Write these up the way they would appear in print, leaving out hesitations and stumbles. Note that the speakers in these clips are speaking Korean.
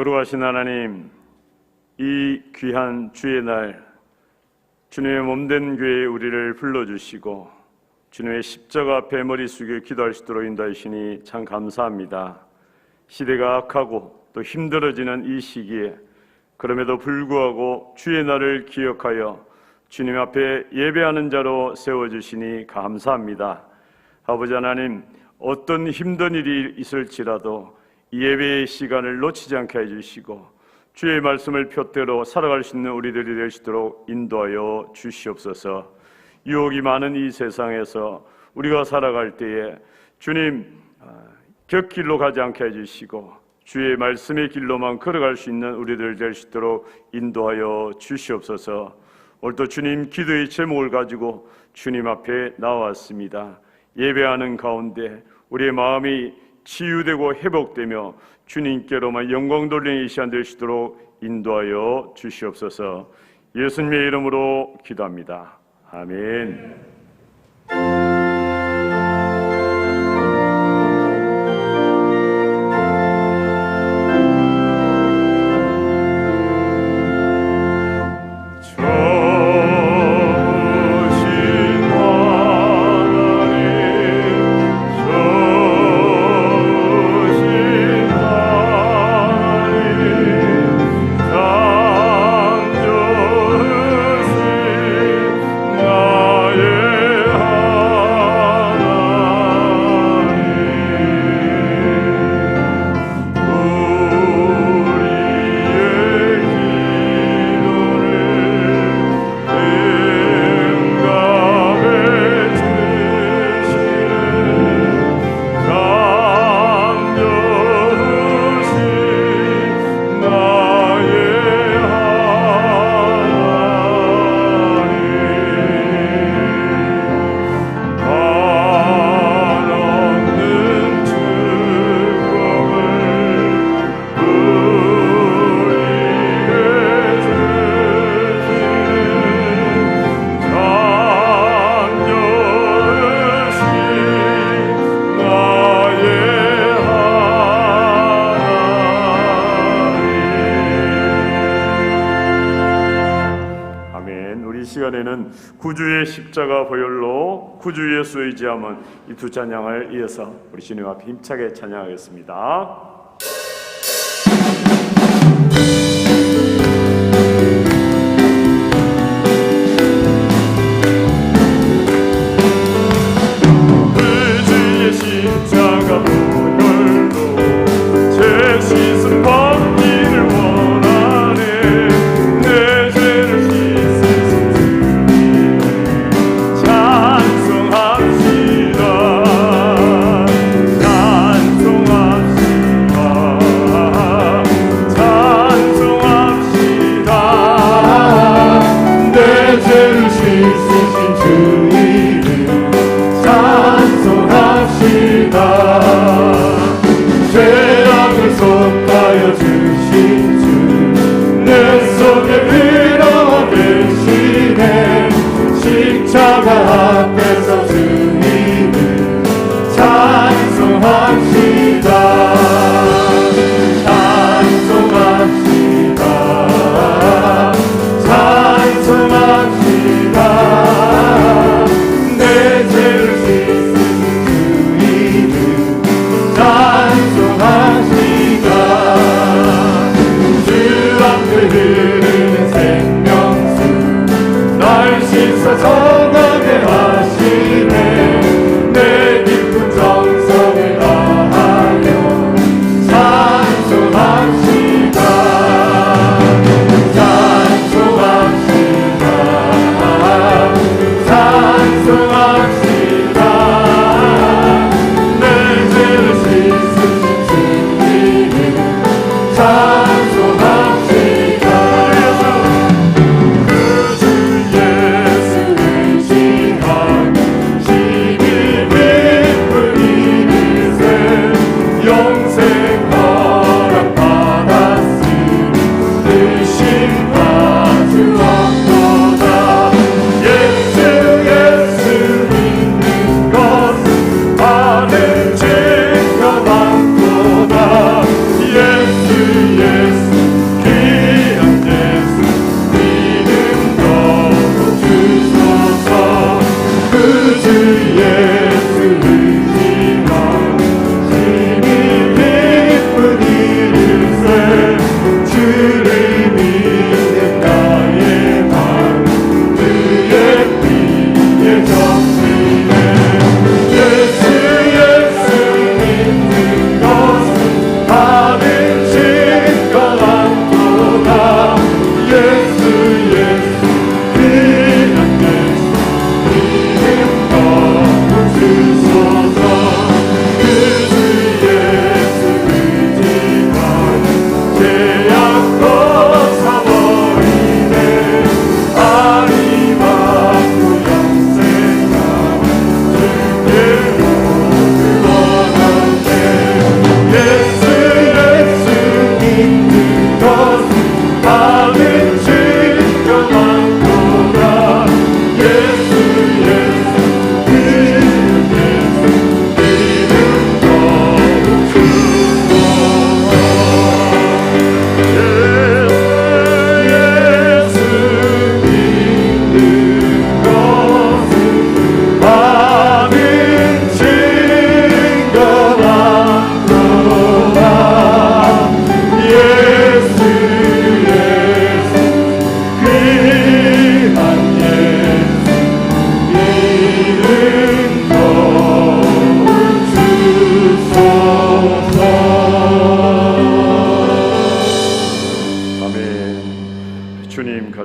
거룩하신 하나님, 이 귀한 주의 날 주님의 몸된 교회에 우리를 불러주시고 주님의 십자가 앞에 머리 숙여 기도할 수 있도록 인도하시니 참 감사합니다. 시대가 악하고 또 힘들어지는 이 시기에 그럼에도 불구하고 주의 날을 기억하여 주님 앞에 예배하는 자로 세워주시니 감사합니다. 아버지 하나님, 어떤 힘든 일이 있을지라도 이 예배의 시간을 놓치지 않게 해주시고 주의 말씀을 표대로 살아갈 수 있는 우리들이 될 수 있도록 인도하여 주시옵소서. 유혹이 많은 이 세상에서 우리가 살아갈 때에 주님 곁길로 가지 않게 해주시고 주의 말씀의 길로만 걸어갈 수 있는 우리들 될 수 있도록 인도하여 주시옵소서. 오늘도 주님 기도의 제목을 가지고 주님 앞에 나왔습니다. 예배하는 가운데 우리의 마음이 치유되고 회복되며 주님께로만 영광 돌리는 이 시간 될 수 있도록 인도하여 주시옵소서. 예수님의 이름으로 기도합니다. 아멘. 구주의 십자가 보혈로 구주 예수 의지함은 이 두 찬양을 이어서 우리 주님 앞에 힘차게 찬양하겠습니다. 구주의 십자가 보혈로 제 씻음 받기를 원하네. 내 죄를 죄악을 속하여 주신 주, 내 속에 흘러 계시네. 십자가 앞에서 주님을 찬송합시다. 찬송합시다. 찬송합시다. 내 죄를 씻으신 주님을 찬송합시다. 주 앞에 흐르는 생명수 날 씻어 정하게 하시네. 내 깊은 정성을 다하여 찬송합시다. 찬송합시다. 찬송합시다. 내 죄를 씻으신 주님을 찬송합시다. 그 주 예수 의지한 시기 기쁜 이르세. 영생 허락 받았으니 의심 가주 없도다. 예수 믿는 것 안에 지켜봤도다. 예수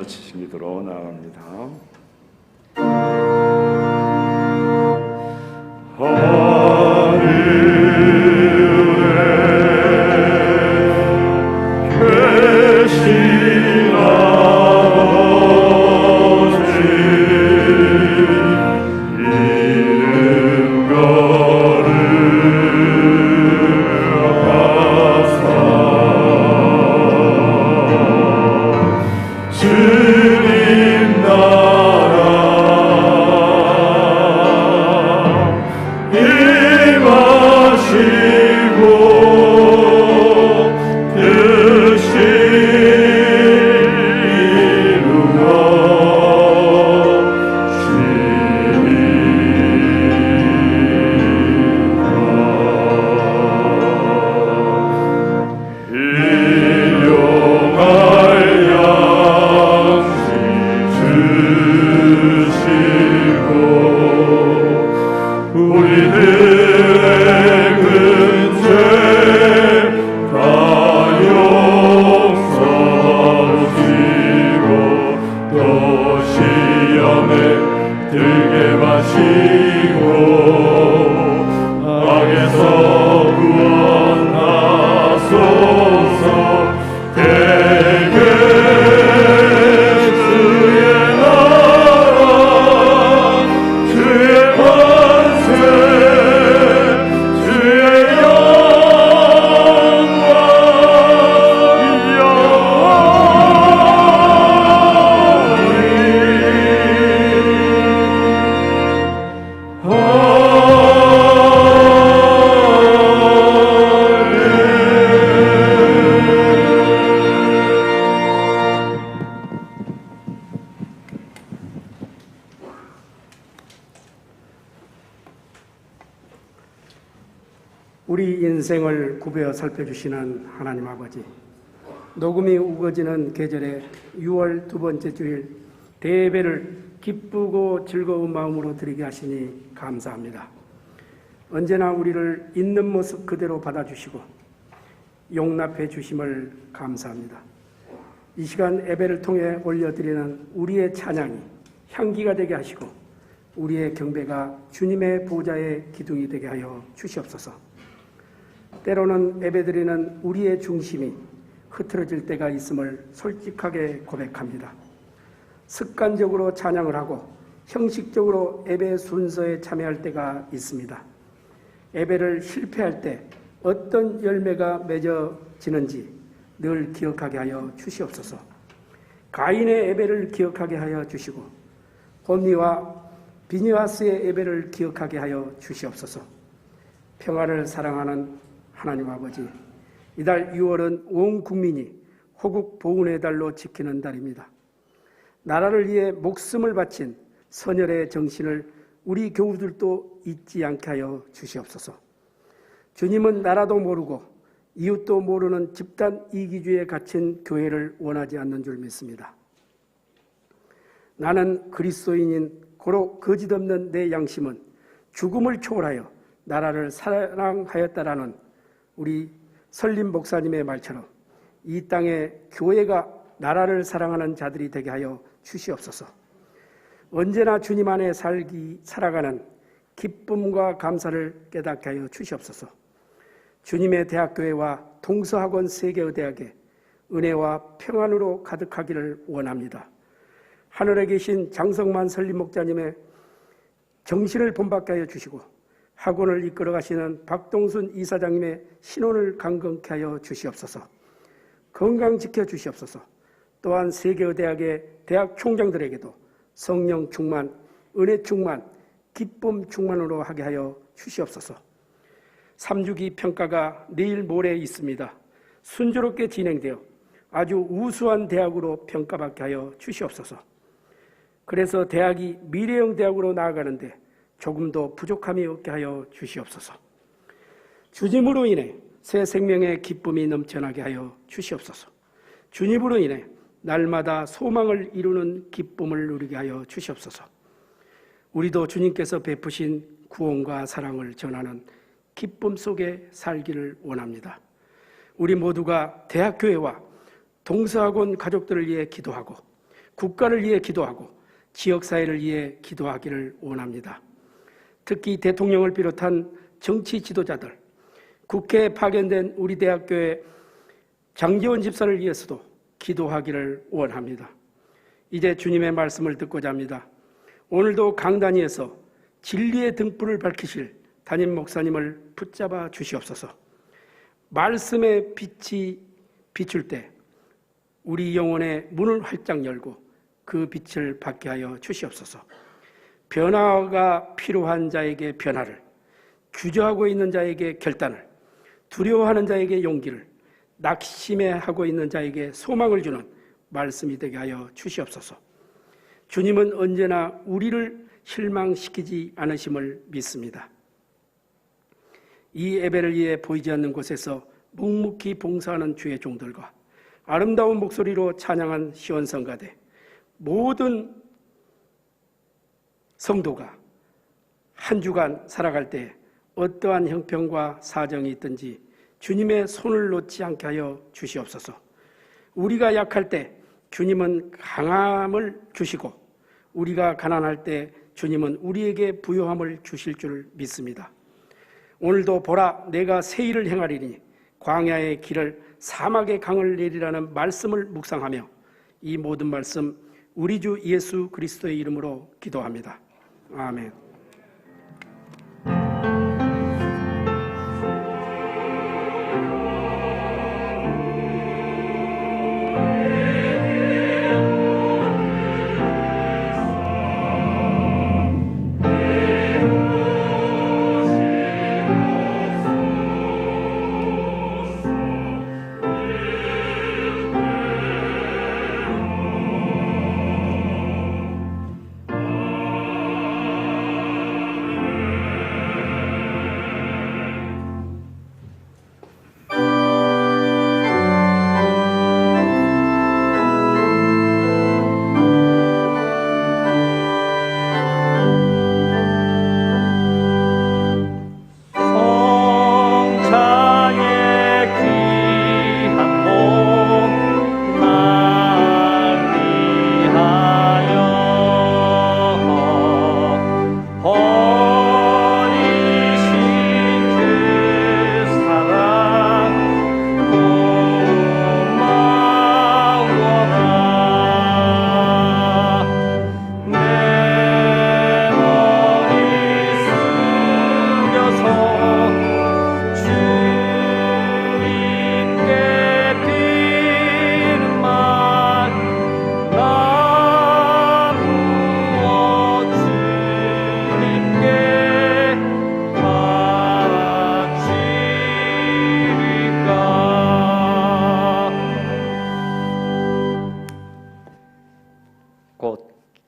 붙이신 기도로 나아갑니다. 우리 인생을 굽어 살펴주시는 하나님 아버지, 녹음이 우거지는 계절에 6월 두 번째 주일 대예배를 기쁘고 즐거운 마음으로 드리게 하시니 감사합니다. 언제나 우리를 있는 모습 그대로 받아주시고 용납해 주심을 감사합니다. 이 시간 예배를 통해 올려드리는 우리의 찬양이 향기가 되게 하시고 우리의 경배가 주님의 보좌의 기둥이 되게 하여 주시옵소서. 때로는 예배드리는 우리의 중심이 흐트러질 때가 있음을 솔직하게 고백합니다. 습관적으로 찬양을 하고 형식적으로 예배 순서에 참여할 때가 있습니다. 예배를 실패할 때 어떤 열매가 맺어지는지 늘 기억하게 하여 주시옵소서. 가인의 예배를 기억하게 하여 주시고 혼니와 비니하스의 예배를 기억하게 하여 주시옵소서. 평화를 사랑하는 하나님 아버지, 이달 6월은 온 국민이 호국 보훈의 달로 지키는 달입니다. 나라를 위해 목숨을 바친 선열의 정신을 우리 교우들도 잊지 않게 하여 주시옵소서. 주님은 나라도 모르고 이웃도 모르는 집단 이기주의에 갇힌 교회를 원하지 않는 줄 믿습니다. 나는 그리스도인인 고로 거짓없는 내 양심은 죽음을 초월하여 나라를 사랑하였다라는 우리 설림 목사님의 말처럼 이 땅에 교회가 나라를 사랑하는 자들이 되게 하여 주시옵소서. 언제나 주님 안에 살아가는 기쁨과 감사를 깨닫게 하여 주시옵소서. 주님의 대학교회와 동서학원 세계의대학에 은혜와 평안으로 가득하기를 원합니다. 하늘에 계신 장성만 설림 목자님의 정신을 본받게 하여 주시고 학원을 이끌어 가시는 박동순 이사장님의 신혼을 강건케 하여 주시옵소서. 건강 지켜 주시옵소서. 또한 세계의대학의 대학 총장들에게도 성령 충만, 은혜 충만, 기쁨 충만으로 하게 하여 주시옵소서. 3주기 평가가 내일 모레 있습니다. 순조롭게 진행되어 아주 우수한 대학으로 평가받게 하여 주시옵소서. 그래서 대학이 미래형 대학으로 나아가는데 조금도 부족함이 없게 하여 주시옵소서. 주님으로 인해 새 생명의 기쁨이 넘쳐나게 하여 주시옵소서. 주님으로 인해 날마다 소망을 이루는 기쁨을 누리게 하여 주시옵소서. 우리도 주님께서 베푸신 구원과 사랑을 전하는 기쁨 속에 살기를 원합니다. 우리 모두가 대학교회와 동서학원 가족들을 위해 기도하고 국가를 위해 기도하고 지역사회를 위해 기도하기를 원합니다. 특히 대통령을 비롯한 정치 지도자들, 국회에 파견된 우리 대학교의 장지원 집사를 위해서도 기도하기를 원합니다. 이제 주님의 말씀을 듣고자 합니다. 오늘도 강단위에서 진리의 등불을 밝히실 담임 목사님을 붙잡아 주시옵소서. 말씀의 빛이 비출 때 우리 영혼의 문을 활짝 열고 그 빛을 받게 하여 주시옵소서. 변화가 필요한 자에게 변화를, 주저하고 있는 자에게 결단을, 두려워하는 자에게 용기를, 낙심해하고 있는 자에게 소망을 주는 말씀이 되게 하여 주시옵소서. 주님은 언제나 우리를 실망시키지 않으심을 믿습니다. 이 예배를 위해 보이지 않는 곳에서 묵묵히 봉사하는 주의 종들과 아름다운 목소리로 찬양한 시원성가대, 모든 성도가 한 주간 살아갈 때 어떠한 형편과 사정이 있든지 주님의 손을 놓지 않게 하여 주시옵소서. 우리가 약할 때 주님은 강함을 주시고 우리가 가난할 때 주님은 우리에게 부요함을 주실 줄 믿습니다. 오늘도 보라, 내가 새 일을 행하리니 광야의 길을 사막의 강을 내리라는 말씀을 묵상하며 이 모든 말씀 우리 주 예수 그리스도의 이름으로 기도합니다. 아멘.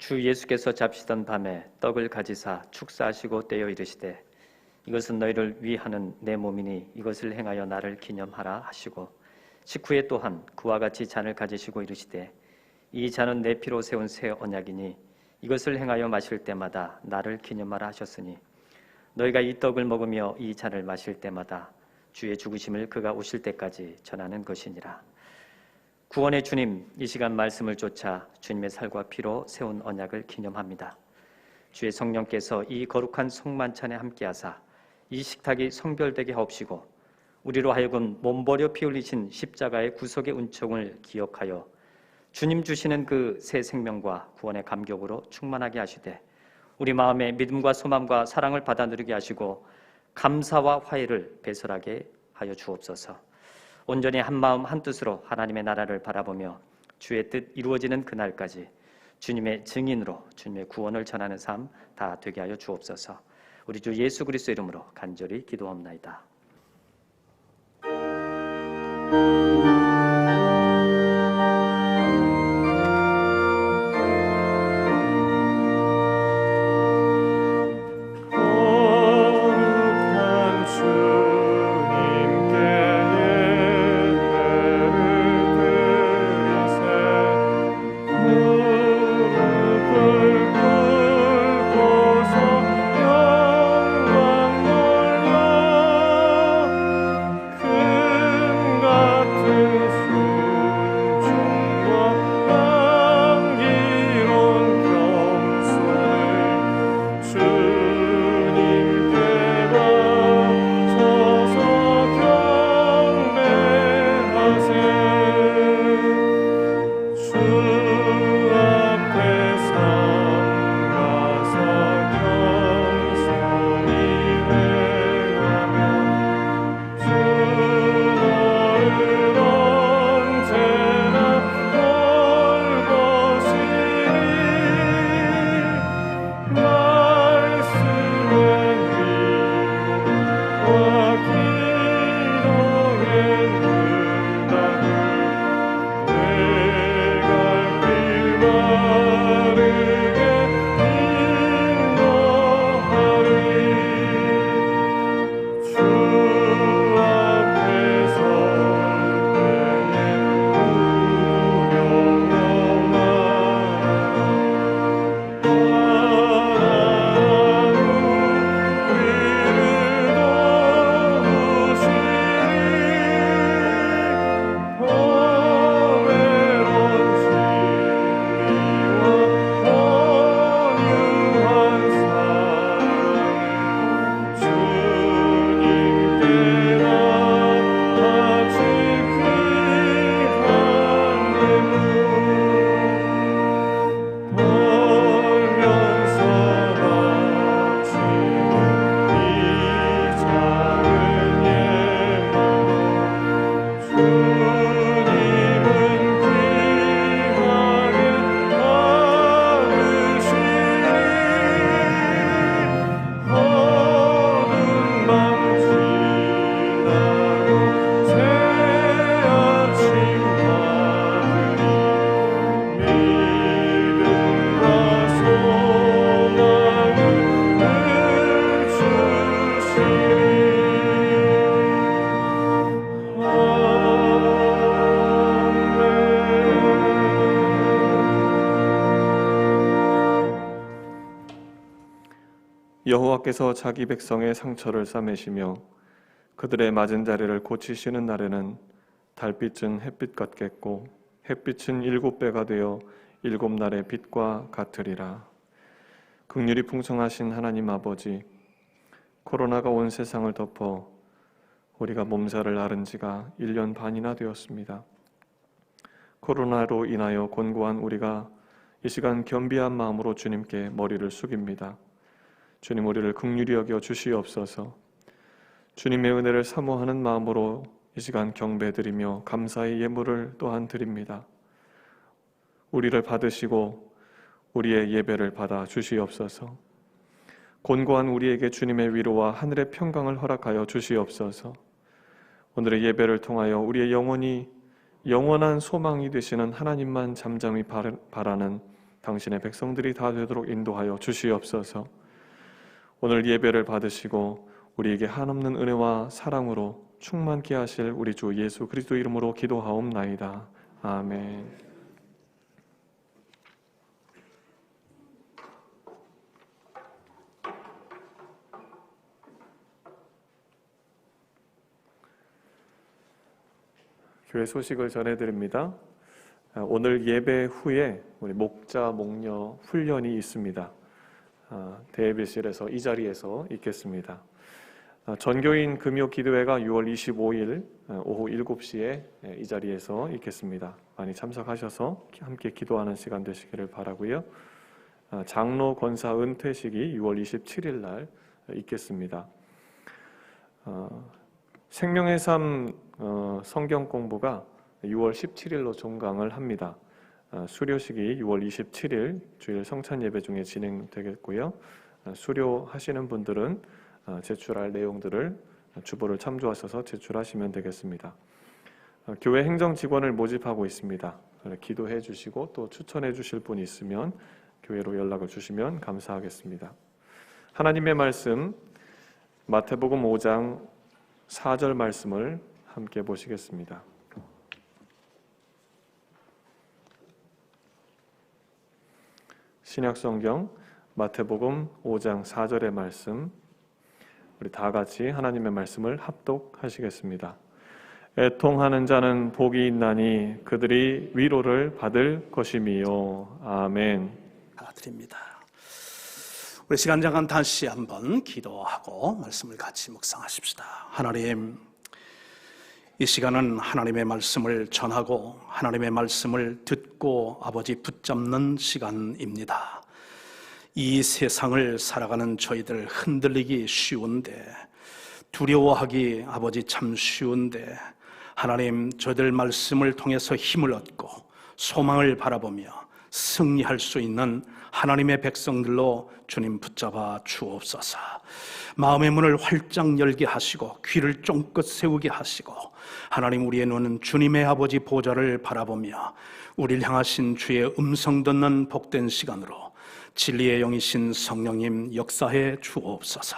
주 예수께서 잡시던 밤에 떡을 가지사 축사하시고 떼어 이르시되 이것은 너희를 위하는 내 몸이니 이것을 행하여 나를 기념하라 하시고 식후에 또한 그와 같이 잔을 가지시고 이르시되 이 잔은 내 피로 세운 새 언약이니 이것을 행하여 마실 때마다 나를 기념하라 하셨으니 너희가 이 떡을 먹으며 이 잔을 마실 때마다 주의 죽으심을 그가 오실 때까지 전하는 것이니라. 구원의 주님, 이 시간 말씀을 쫓아 주님의 살과 피로 세운 언약을 기념합니다. 주의 성령께서 이 거룩한 성만찬에 함께하사 이 식탁이 성별되게 하옵시고 우리로 하여금 몸버려 피 흘리신 십자가의 구속의 은총을 기억하여 주님 주시는 그 새 생명과 구원의 감격으로 충만하게 하시되 우리 마음에 믿음과 소망과 사랑을 받아 누리게 하시고 감사와 화해를 배설하게 하여 주옵소서. 온전히 한 마음 한 뜻으로 하나님의 나라를 바라보며 주의 뜻 이루어지는 그날까지 주님의 증인으로 주님의 구원을 전하는 삶 다 되게 하여 주옵소서. 우리 주 예수 그리스도 이름으로 간절히 기도합나이다. 같은 여호와께서 자기 백성의 상처를 싸매시며 그들의 맞은 자리를 고치시는 날에는 달빛은 햇빛 같겠고 햇빛은 7배가 되어 7날의 빛과 같으리라. 긍휼이 풍성하신 하나님 아버지, 코로나가 온 세상을 덮어 우리가 몸살을 앓은 지가 1년 반이나 되었습니다. 코로나로 인하여 곤고한 우리가 이 시간 겸비한 마음으로 주님께 머리를 숙입니다. 주님, 우리를 긍휼히 여겨 주시옵소서. 주님의 은혜를 사모하는 마음으로 이 시간 경배드리며 감사의 예물을 또한 드립니다. 우리를 받으시고 우리의 예배를 받아 주시옵소서. 곤고한 우리에게 주님의 위로와 하늘의 평강을 허락하여 주시옵소서. 오늘의 예배를 통하여 우리의 영혼이 영원한 소망이 되시는 하나님만 잠잠히 바라는 당신의 백성들이 다 되도록 인도하여 주시옵소서. 오늘 예배를 받으시고 우리에게 한없는 은혜와 사랑으로 충만케 하실 우리 주 예수 그리스도 이름으로 기도하옵나이다. 아멘. 교회 소식을 전해드립니다. 오늘 예배 후에 우리 목자 목녀 훈련이 있습니다. 대예배실에서 이 자리에서 있겠습니다. 전교인 금요 기도회가 6월 25일 오후 7시에 이 자리에서 있겠습니다. 많이 참석하셔서 함께 기도하는 시간 되시기를 바라고요. 장로 권사 은퇴식이 6월 27일 날 있겠습니다. 생명의 삶 성경 공부가 6월 17일로 종강을 합니다. 수료식이 6월 27일 주일 성찬 예배 중에 진행되겠고요. 수료하시는 분들은 제출할 내용들을 주보를 참조하셔서 제출하시면 되겠습니다. 교회 행정 직원을 모집하고 있습니다. 기도해 주시고 또 추천해 주실 분이 있으면 교회로 연락을 주시면 감사하겠습니다. 하나님의 말씀 마태복음 5장 4절 말씀을 함께 보시겠습니다. 신약성경 마태복음 5장 4절의 말씀, 우리 다 같이 하나님의 말씀을 합독하시겠습니다. 애통하는 자는 복이 있나니 그들이 위로를 받을 것임이요. 아멘. 드립니다. 우리 시간 잠깐 다시 한번 기도하고 말씀을 같이 묵상하십시다. 하나님, 이 시간은 하나님의 말씀을 전하고 하나님의 말씀을 듣고 아버지 붙잡는 시간입니다. 이 세상을 살아가는 저희들 흔들리기 쉬운데, 두려워하기 아버지 참 쉬운데, 하나님 저희들 말씀을 통해서 힘을 얻고 소망을 바라보며 승리할 수 있는 하나님의 백성들로 주님 붙잡아 주옵소서. 마음의 문을 활짝 열게 하시고 귀를 쫑긋 세우게 하시고, 하나님 우리의 눈은 주님의 아버지 보좌를 바라보며 우리를 향하신 주의 음성 듣는 복된 시간으로 진리의 영이신 성령님 역사해 주옵소서.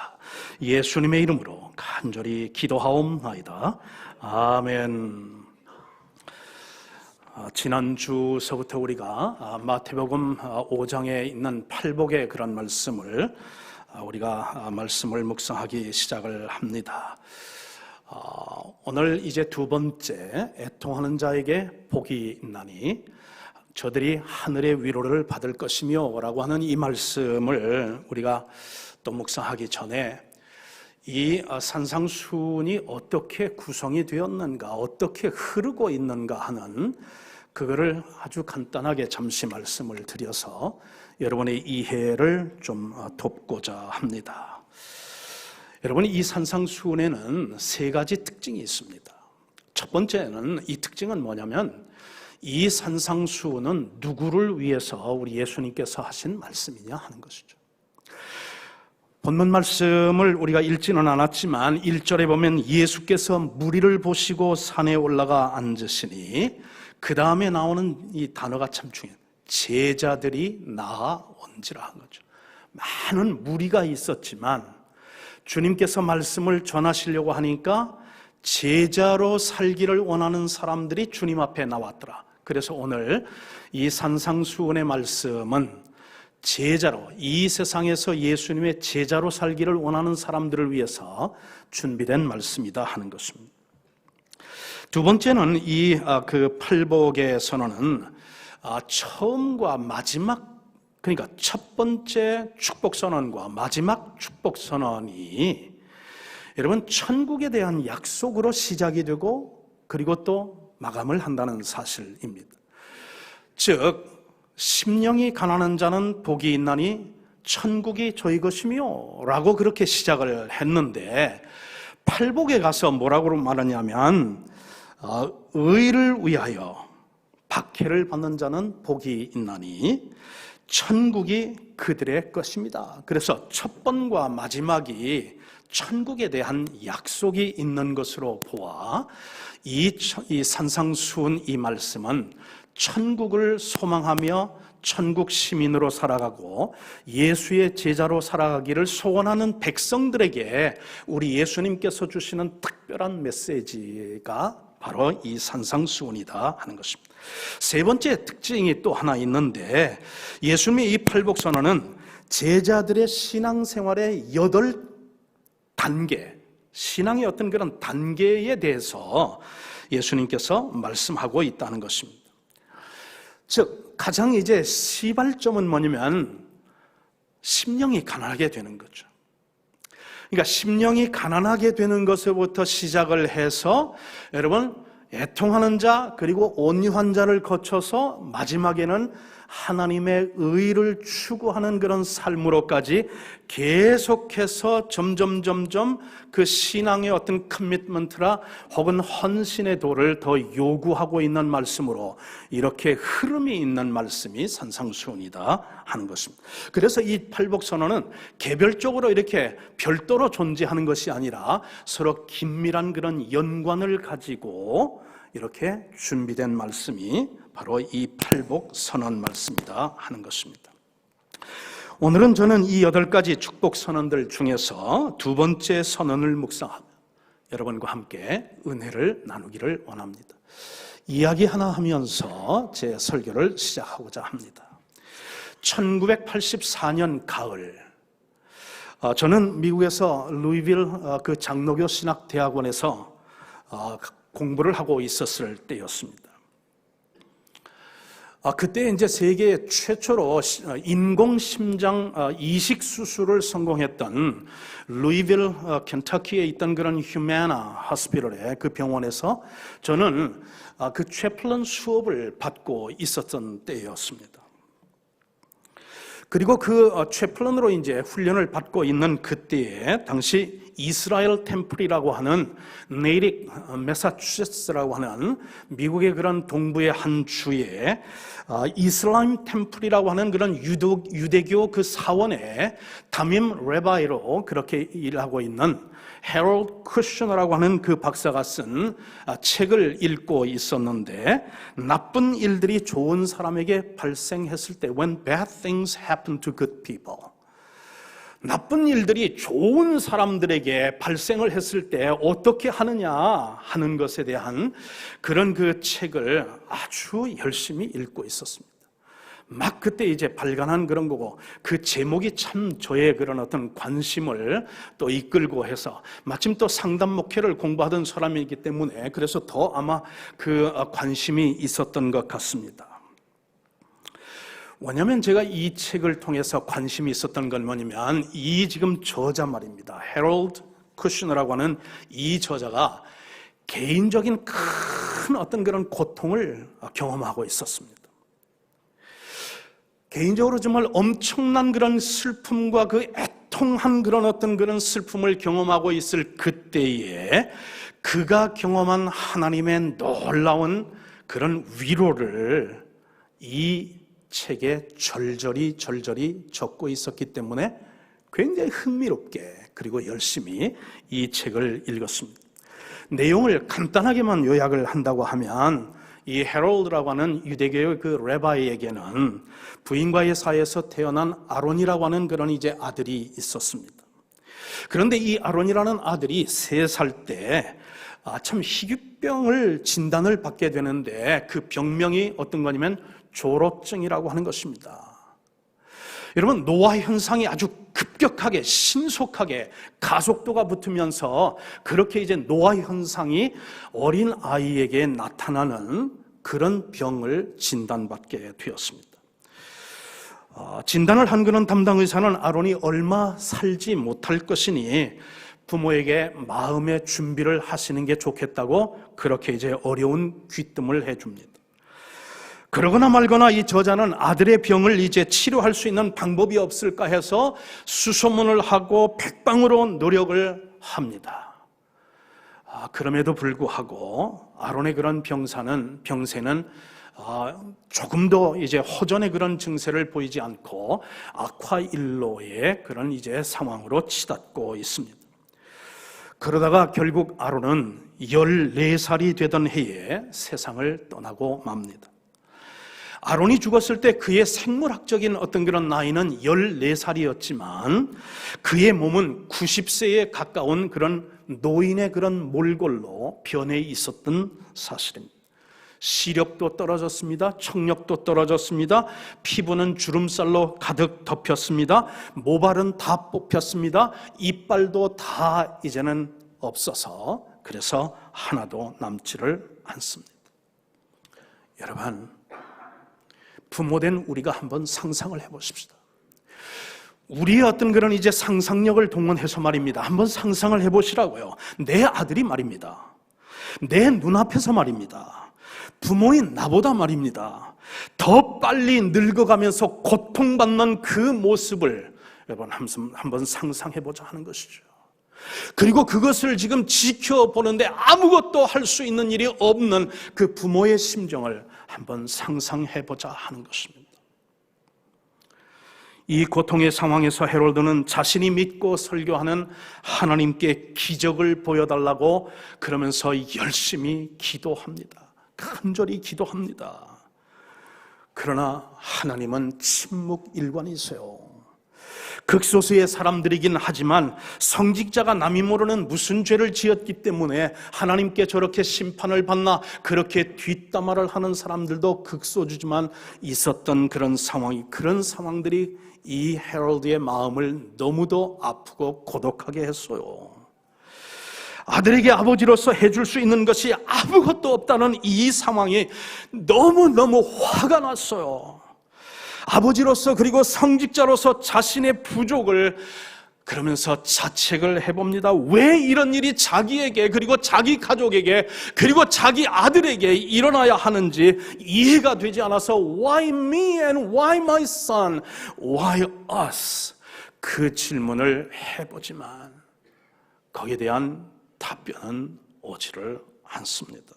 예수님의 이름으로 간절히 기도하옵나이다. 아멘. 지난주서부터 우리가 마태복음 5장에 있는 팔복의 그런 말씀을 우리가 말씀을 묵상하기 시작을 합니다. 오늘 이제 두 번째, 애통하는 자에게 복이 있나니 저들이 하늘의 위로를 받을 것이며 라고 하는 이 말씀을 우리가 또 묵상하기 전에 이 산상수훈이 어떻게 구성이 되었는가, 어떻게 흐르고 있는가 하는 그거를 아주 간단하게 잠시 말씀을 드려서 여러분의 이해를 좀 돕고자 합니다. 여러분, 이 산상수훈에는 세 가지 특징이 있습니다. 첫 번째는, 이 특징은 뭐냐면 이 산상수훈은 누구를 위해서 우리 예수님께서 하신 말씀이냐 하는 것이죠. 본문 말씀을 우리가 읽지는 않았지만 1절에 보면 예수께서 무리를 보시고 산에 올라가 앉으시니, 그 다음에 나오는 이 단어가 참 중요해요. 제자들이 나아온지라 한 거죠. 많은 무리가 있었지만 주님께서 말씀을 전하시려고 하니까 제자로 살기를 원하는 사람들이 주님 앞에 나왔더라. 그래서 오늘 이 산상수훈의 말씀은 제자로, 이 세상에서 예수님의 제자로 살기를 원하는 사람들을 위해서 준비된 말씀이다 하는 것입니다. 두 번째는 이 팔복의 선언은 처음과 마지막, 그러니까 첫 번째 축복 선언과 마지막 축복 선언이 여러분 천국에 대한 약속으로 시작이 되고 그리고 또 마감을 한다는 사실입니다. 즉 심령이 가난한 자는 복이 있나니 천국이 저희 것이며 라고 그렇게 시작을 했는데, 팔복에 가서 뭐라고 말하냐면 의를 위하여 박해를 받는 자는 복이 있나니 천국이 그들의 것입니다. 그래서 첫 번과 마지막이 천국에 대한 약속이 있는 것으로 보아 이 산상수훈 이 말씀은 천국을 소망하며 천국 시민으로 살아가고 예수의 제자로 살아가기를 소원하는 백성들에게 우리 예수님께서 주시는 특별한 메시지가 바로 이 산상수훈이다 하는 것입니다. 세 번째 특징이 또 하나 있는데, 예수님의 이 팔복선언은 제자들의 신앙생활의 8단계, 신앙의 어떤 그런 단계에 대해서 예수님께서 말씀하고 있다는 것입니다. 즉 가장 이제 시발점은 뭐냐면 심령이 가난하게 되는 거죠. 그러니까 심령이 가난하게 되는 것부터 시작을 해서 여러분 애통하는 자 그리고 온유한 자를 거쳐서 마지막에는 하나님의 의를 추구하는 그런 삶으로까지 계속해서 점점 그 신앙의 어떤 커미트먼트라 혹은 헌신의 도를 더 요구하고 있는 말씀으로 이렇게 흐름이 있는 말씀이 산상수훈이다 하는 것입니다. 그래서 이 팔복선언은 개별적으로 이렇게 별도로 존재하는 것이 아니라 서로 긴밀한 그런 연관을 가지고 이렇게 준비된 말씀이 바로 이 팔복 선언 말씀이다 하는 것입니다. 오늘은 저는 이 8가지 축복 선언들 중에서 두 번째 선언을 묵상하며 여러분과 함께 은혜를 나누기를 원합니다. 이야기 하나 하면서 제 설교를 시작하고자 합니다. 1984년 가을, 저는 미국에서 루이빌 그 장로교 신학대학원에서 공부를 하고 있었을 때였습니다. 그때 이제 세계 최초로 인공심장 이식 수술을 성공했던 루이빌 켄터키에 있던 그런 휴메나 호스피털의 그 병원에서 저는 그 채플런 수업을 받고 있었던 때였습니다. 그리고 그 채플런으로 이제 훈련을 받고 있는 그때에 당시 이스라엘 템플이라고 하는 네릭 매사추세츠라고 하는 미국의 그런 동부의 한 주에 이슬람 템플이라고 하는 그런 유대교 그 사원의 담임 레바이로 그렇게 일하고 있는 해롤드 쿠셔너라고 하는 그 박사가 쓴 책을 읽고 있었는데, 나쁜 일들이 좋은 사람에게 발생했을 때 When bad things happen to good people, 나쁜 일들이 좋은 사람들에게 발생을 했을 때 어떻게 하느냐 하는 것에 대한 그런 그 책을 아주 열심히 읽고 있었습니다. 막 그때 이제 발간한 그런 거고, 그 제목이 참 저의 그런 어떤 관심을 또 이끌고 해서, 마침 또 상담 목회를 공부하던 사람이기 때문에 그래서 더 아마 그 관심이 있었던 것 같습니다. 왜냐하면 제가 이 책을 통해서 관심이 있었던 건 뭐냐면 이 지금 저자 말입니다. 해롤드 쿠셔너라고 하는 이 저자가 개인적인 큰 어떤 그런 고통을 경험하고 있었습니다. 개인적으로 정말 엄청난 그런 슬픔과 그 애통한 그런 어떤 그런 슬픔을 경험하고 있을 그때에 그가 경험한 하나님의 놀라운 그런 위로를 이 책에 절절히 적고 있었기 때문에 굉장히 흥미롭게 그리고 열심히 이 책을 읽었습니다. 내용을 간단하게만 요약을 한다고 하면 이 헤롤드라고 하는 유대교의 그 레바이에게는 부인과의 사이에서 태어난 아론이라고 하는 그런 이제 아들이 있었습니다. 그런데 이 아론이라는 아들이 3살 때 참 희귀병을 진단을 받게 되는데 그 병명이 어떤 거냐면 조로증이라고 하는 것입니다. 여러분, 노화 현상이 아주 급격하게 신속하게 가속도가 붙으면서 그렇게 이제 노화 현상이 어린 아이에게 나타나는 그런 병을 진단받게 되었습니다. 진단을 한 그런 담당 의사는 아론이 얼마 살지 못할 것이니 부모에게 마음의 준비를 하시는 게 좋겠다고 그렇게 이제 어려운 귀뜸을 해줍니다. 그러거나 말거나 이 저자는 아들의 병을 이제 치료할 수 있는 방법이 없을까 해서 수소문을 하고 백방으로 노력을 합니다. 그럼에도 불구하고 아론의 그런 병세는 조금 더 이제 호전의 그런 증세를 보이지 않고 악화일로의 그런 이제 상황으로 치닫고 있습니다. 그러다가 결국 아론은 14살이 되던 해에 세상을 떠나고 맙니다. 아론이 죽었을 때 그의 생물학적인 어떤 그런 나이는 14살이었지만 그의 몸은 90세에 가까운 그런 노인의 그런 몰골로 변해 있었던 사실입니다. 시력도 떨어졌습니다. 청력도 떨어졌습니다. 피부는 주름살로 가득 덮였습니다. 모발은 다 뽑혔습니다. 이빨도 다 이제는 없어서 그래서 하나도 남지를 않습니다. 여러분, 부모된 우리가 한번 상상을 해보십시다. 우리의 어떤 그런 이제 상상력을 동원해서 말입니다. 한번 상상을 해보시라고요. 내 아들이 말입니다. 내 눈앞에서 말입니다. 부모인 나보다 말입니다. 더 빨리 늙어가면서 고통받는 그 모습을 여러분 한번 상상해보자 하는 것이죠. 그리고 그것을 지금 지켜보는데 아무것도 할 수 있는 일이 없는 그 부모의 심정을 한번 상상해보자 하는 것입니다. 이 고통의 상황에서 헤로드는 자신이 믿고 설교하는 하나님께 기적을 보여달라고 그러면서 열심히 기도합니다. 간절히 기도합니다. 그러나 하나님은 침묵일관이세요. 극소수의 사람들이긴 하지만 성직자가 남이 모르는 무슨 죄를 지었기 때문에 하나님께 저렇게 심판을 받나 그렇게 뒷담화를 하는 사람들도 극소수지만 있었던 그런 상황들이 이 헤럴드의 마음을 너무도 아프고 고독하게 했어요. 아들에게 아버지로서 해줄 수 있는 것이 아무것도 없다는 이 상황이 너무너무 화가 났어요. 아버지로서 그리고 성직자로서 자신의 부족을 그러면서 자책을 해봅니다. 왜 이런 일이 자기에게 그리고 자기 가족에게 그리고 자기 아들에게 일어나야 하는지 이해가 되지 않아서 Why me and why my son? Why us? 그 질문을 해보지만 거기에 대한 답변은 오지를 않습니다.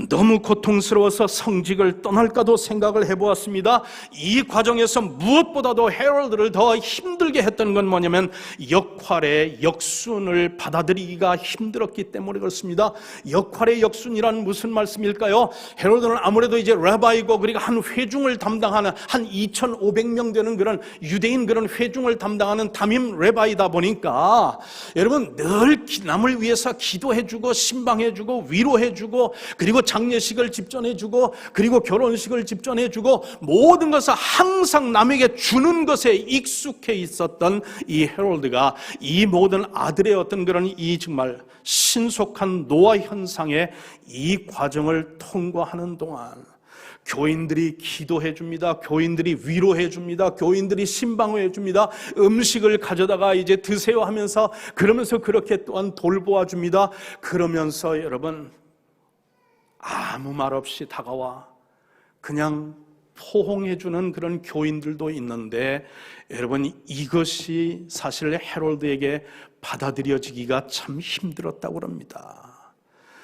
너무 고통스러워서 성직을 떠날까도 생각을 해보았습니다. 이 과정에서 무엇보다도 헤럴드를 더 힘들게 했던 건 뭐냐면 역할의 역순을 받아들이기가 힘들었기 때문에 그렇습니다. 역할의 역순이란 무슨 말씀일까요? 헤럴드는 아무래도 이제 라바이고 그리고 한 회중을 담당하는 한 2,500명 되는 그런 유대인 그런 회중을 담당하는 담임 라바이다 보니까 여러분 늘 남을 위해서 기도해주고 신방해주고 위로해주고 그리고 장례식을 집전해주고 그리고 결혼식을 집전해주고 모든 것을 항상 남에게 주는 것에 익숙해 있었던 이 헤럴드가 이 모든 아들의 어떤 그런 이 정말 신속한 노화 현상의 이 과정을 통과하는 동안 교인들이 기도해 줍니다. 교인들이 위로해 줍니다. 교인들이 신방해 줍니다. 음식을 가져다가 이제 드세요 하면서 그러면서 그렇게 또한 돌보아 줍니다. 그러면서 여러분 아무 말 없이 다가와 그냥 포옹해주는 그런 교인들도 있는데 여러분 이것이 사실 헤럴드에게 받아들여지기가 참 힘들었다고 합니다.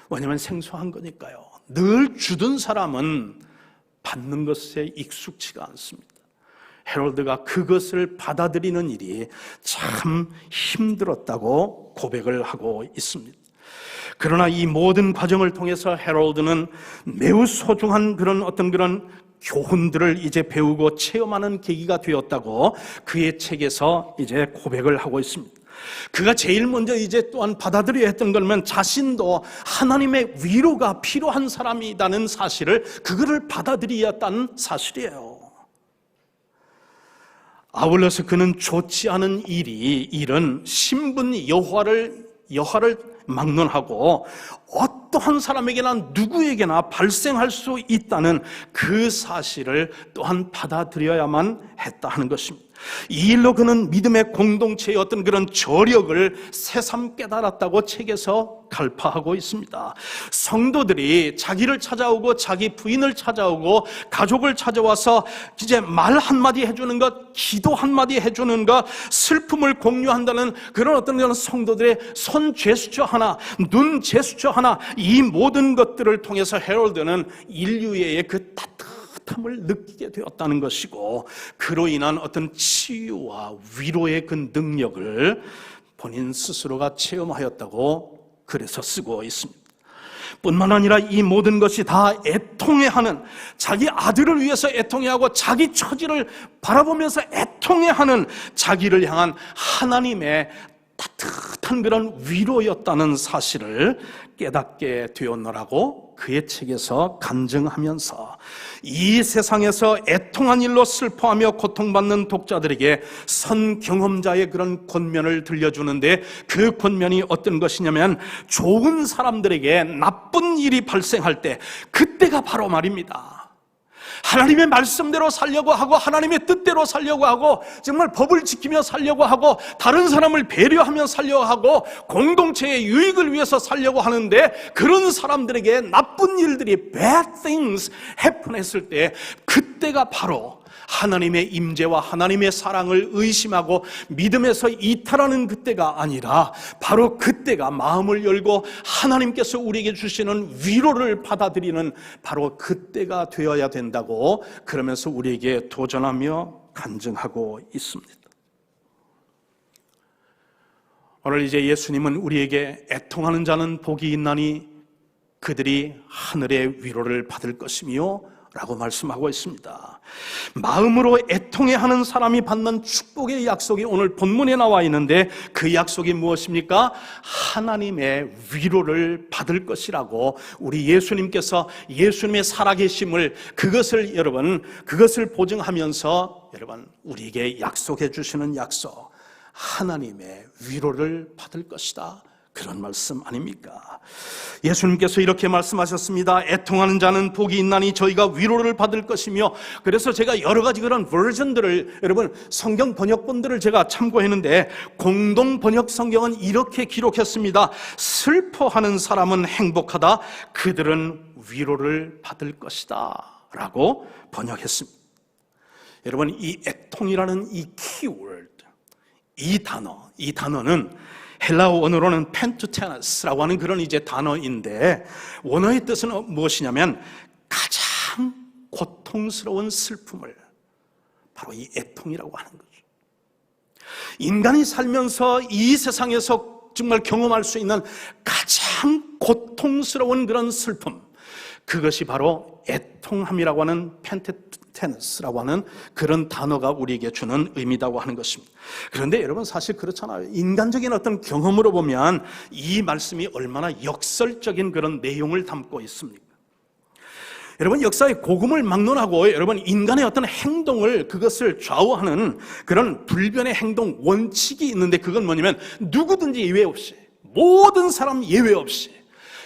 왜냐하면 생소한 거니까요. 늘 주던 사람은 받는 것에 익숙치가 않습니다. 헤럴드가 그것을 받아들이는 일이 참 힘들었다고 고백을 하고 있습니다. 그러나 이 모든 과정을 통해서 헤럴드는 매우 소중한 그런 어떤 그런 교훈들을 이제 배우고 체험하는 계기가 되었다고 그의 책에서 이제 고백을 하고 있습니다. 그가 제일 먼저 이제 또한 받아들여야 했던 거면 자신도 하나님의 위로가 필요한 사람이라는 사실을 그거를 받아들여야 했다는 사실이에요. 아울러서 그는 좋지 않은 일은 신분 여하를 막론하고 어떠한 사람에게나 누구에게나 발생할 수 있다는 그 사실을 또한 받아들여야만 했다 하는 것입니다. 이 일로 그는 믿음의 공동체의 어떤 그런 저력을 새삼 깨달았다고 책에서 갈파하고 있습니다. 성도들이 자기를 찾아오고 자기 부인을 찾아오고 가족을 찾아와서 이제 말 한마디 해주는 것, 기도 한마디 해주는 것, 슬픔을 공유한다는 그런 어떤 그런 성도들의 손 제스처 하나, 눈 제스처 하나, 이 모든 것들을 통해서 헤럴드는 인류의 그 따뜻함을 느끼게 되었다는 것이고, 그로 인한 어떤 치유와 위로의 그 능력을 본인 스스로가 체험하였다고 그래서 쓰고 있습니다. 뿐만 아니라 이 모든 것이 다 애통해하는, 자기 아들을 위해서 애통해하고 자기 처지를 바라보면서 애통해하는 자기를 향한 하나님의 따뜻한 그런 위로였다는 사실을 깨닫게 되었노라고 그의 책에서 간증하면서 이 세상에서 애통한 일로 슬퍼하며 고통받는 독자들에게 선 경험자의 그런 권면을 들려주는데, 그 권면이 어떤 것이냐면, 좋은 사람들에게 나쁜 일이 발생할 때, 그때가 바로 말입니다, 하나님의 말씀대로 살려고 하고 하나님의 뜻대로 살려고 하고 정말 법을 지키며 살려고 하고 다른 사람을 배려하며 살려고 하고 공동체의 유익을 위해서 살려고 하는데, 그런 사람들에게 나쁜 일들이 bad things happen 했을 때, 그때가 바로 하나님의 임재와 하나님의 사랑을 의심하고 믿음에서 이탈하는 그때가 아니라, 바로 그때가 마음을 열고 하나님께서 우리에게 주시는 위로를 받아들이는 바로 그때가 되어야 된다고 그러면서 우리에게 도전하며 간증하고 있습니다. 오늘 이제 예수님은 우리에게 애통하는 자는 복이 있나니 그들이 하늘의 위로를 받을 것이며 라고 말씀하고 있습니다. 마음으로 애통해하는 사람이 받는 축복의 약속이 오늘 본문에 나와 있는데, 그 약속이 무엇입니까? 하나님의 위로를 받을 것이라고 우리 예수님께서 예수님의 살아계심을, 그것을 보증하면서 우리에게 약속해 주시는 약속, 하나님의 위로를 받을 것이다, 그런 말씀 아닙니까? 예수님께서 이렇게 말씀하셨습니다. 애통하는 자는 복이 있나니 저희가 위로를 받을 것이며. 그래서 제가 여러 가지 그런 버전들을, 여러분 성경 번역본들을 제가 참고했는데, 공동 번역 성경은 이렇게 기록했습니다. 슬퍼하는 사람은 행복하다, 그들은 위로를 받을 것이다 라고 번역했습니다. 여러분, 이 애통이라는 이 키워드, 이 단어는 헬라어 언어로는 펜투테너스라고 하는 그런 이제 단어인데, 원어의 뜻은 무엇이냐면 가장 고통스러운 슬픔을, 바로 이 애통이라고 하는 거죠. 인간이 살면서 이 세상에서 정말 경험할 수 있는 가장 고통스러운 그런 슬픔, 그것이 바로 애통함이라고 하는 펜테테너스라고 하는 그런 단어가 우리에게 주는 의미라고 하는 것입니다. 그런데 여러분, 사실 그렇잖아요. 인간적인 어떤 경험으로 보면 이 말씀이 얼마나 역설적인 그런 내용을 담고 있습니까? 여러분, 역사의 고금을 막론하고 여러분 인간의 어떤 행동을, 그것을 좌우하는 그런 불변의 행동 원칙이 있는데, 그건 뭐냐면 누구든지 예외 없이, 모든 사람 예외 없이